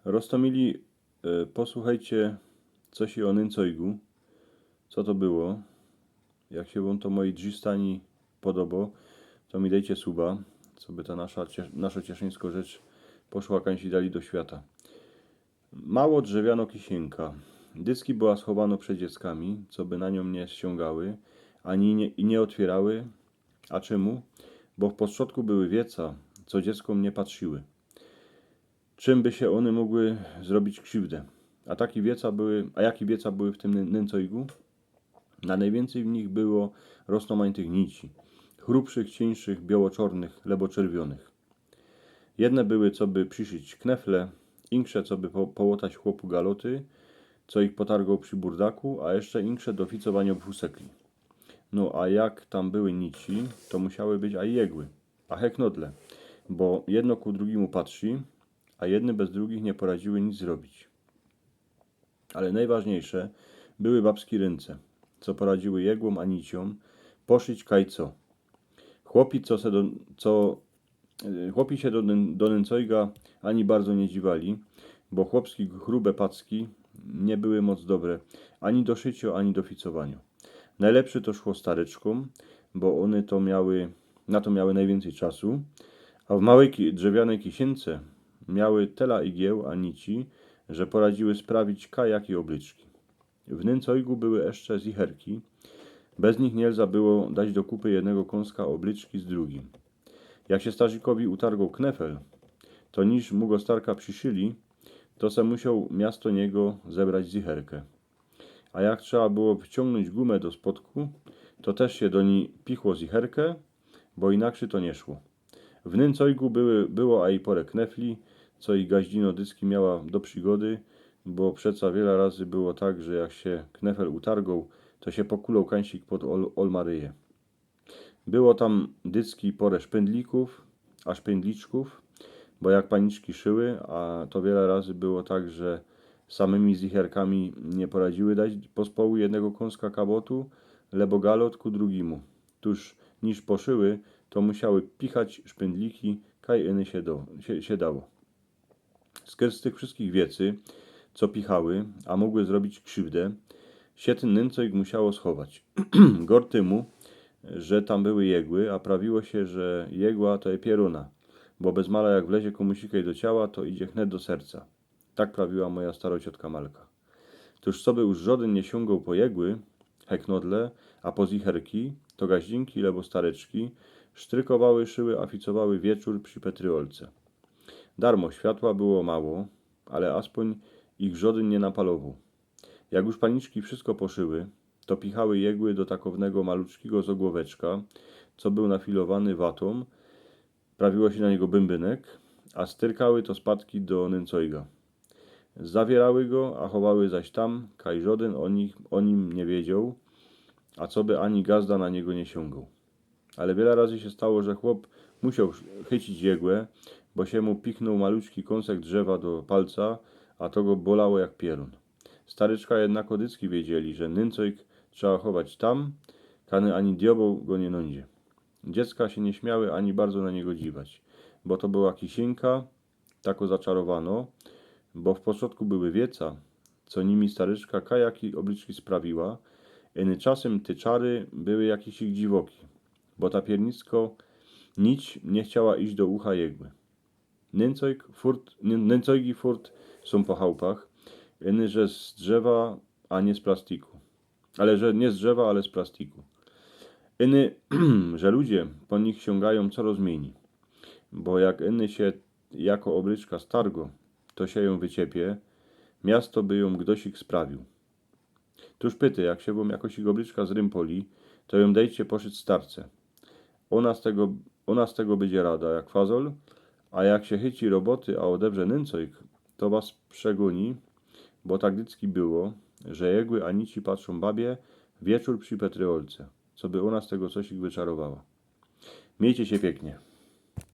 Rostomili, posłuchajcie coś o Nęcojgu. Co to było? Jak się wam to moi drzistani podoba, to mi dajcie suba, co by ta nasza cieszyńska rzecz poszła kańsi dali do świata. Mało drzewiano kisienka. Dyski była schowano przed dzieckami, co by na nią nie ściągały, ani nie otwierały. A czemu? Bo w podszotku były wieca, co dzieckom nie patrzyły. Czym by się one mogły zrobić krzywdę? Jakie wieca były w tym Nęcojgu? Na najwięcej w nich było rosnomańtych nici, chrupszych, cieńszych, biało-czornych, lebo-czerwionych. Jedne były, co by przyszyć knefle, insze, co by połotać chłopu galoty, co ich potargał przy burdaku, a jeszcze insze do ficowania wósekli. No a jak tam były nici, to musiały być a jegły, a heknodle, bo jedno ku drugiemu patrzy, a jedne bez drugich nie poradziły nic zrobić. Ale najważniejsze były babskie ręce, co poradziły jegłom a niciom poszyć kajco. Chłopi się do Nęcojga ani bardzo nie dziwali, bo chłopskie grube packi nie były moc dobre ani do szycia, ani do ficowania. Najlepszy to szło stareczkom, bo one na to miały najwięcej czasu, a w małej drzewianej kisience miały tela igieł a nici, że poradziły sprawić kajakie oblyczki. W Nęcojgu były jeszcze zicherki. Bez nich nie było dać do kupy jednego kąska oblyczki z drugim. Jak się starzykowi utargał knefel, to niż mu go starka przyszyli, to se musiał miasto niego zebrać zicherkę. A jak trzeba było wciągnąć gumę do spodku, to też się do niej pichło zicherkę, bo inaczej to nie szło. W Nęcojgu było a i porę knefli, co i gaździno dyski miała do przygody, bo przeca wiele razy było tak, że jak się knefel utargał, to się pokulał kańsik pod olmaryję. Było tam dyski porę szpędlików, a szpędliczków, bo jak paniczki szyły, a to wiele razy było tak, że samymi zicherkami nie poradziły dać pospołu jednego kąska kabotu, lebo galot ku drugiemu. Tuż niż poszyły, to musiały pichać szpędliki, kaj iny się dało. Z tych wszystkich wiecy, co pichały, a mogły zrobić krzywdę, się ten Nęcojg musiało schować. Gortymu, że tam były jegły, a prawiło się, że jegła to je pieruna, bo bez mala jak wlezie komusikaj do ciała, to idzie chnet do serca. Tak prawiła moja starociotka Malka. Tuż co by już żaden nie sięgał po jegły, heknodle, a po zicherki, to gaździnki lebo stareczki sztrykowały, szyły, aficowały wieczór przy Petryolce. Darmo światła było mało, ale aspoň ich żaden nie napalował. Jak już paniczki wszystko poszyły, to pichały jegły do takownego maluczkiego zogłoweczka, co był nafilowany watą, prawiło się na niego bębenek, a styrkały to spadki do Nęcojga. Zawierały go, a chowały zaś tam, kaj żaden o nim nie wiedział, a co by ani gazda na niego nie sięgał. Ale wiele razy się stało, że chłop musiał chycić jegłę, bo się mu pichnął maluczki kąsek drzewa do palca, a to go bolało jak pierun. Staryczka jednak odycki wiedzieli, że Nęcojg trzeba chować tam, kany ani diabeł go nie nądzie. Dziecka się nie śmiały ani bardzo na niego dziwać, bo to była kisienka, tako zaczarowano, bo w początku były wieca, co nimi staryczka kajaki obliczki sprawiła, iny czasem te czary były jakieś ich dziwoki, bo ta piernicko nić nie chciała iść do ucha jegły. Nęcojgi furt są po chałupach, iny że z drzewa, a nie z plastiku. Że nie z drzewa, ale z plastiku. Iny, że ludzie po nich sięgają co rozmieni, bo jak iny się jako oblyczka stargo, to się ją wyciepie, miasto by ją gdosik sprawił. Tuż pyty, jak się wam jakoś ich oblyczka z rympoli, to ją dejcie poszyć starce. Ona z tego będzie rada, jak fazol, a jak się chyci roboty, a odebrze Nęcojg, to was przegoni, bo tak dycki było, że jegły a nici patrzą babie wieczór przy Petryolce, co by ona z tego coś ich wyczarowała. Miejcie się pięknie.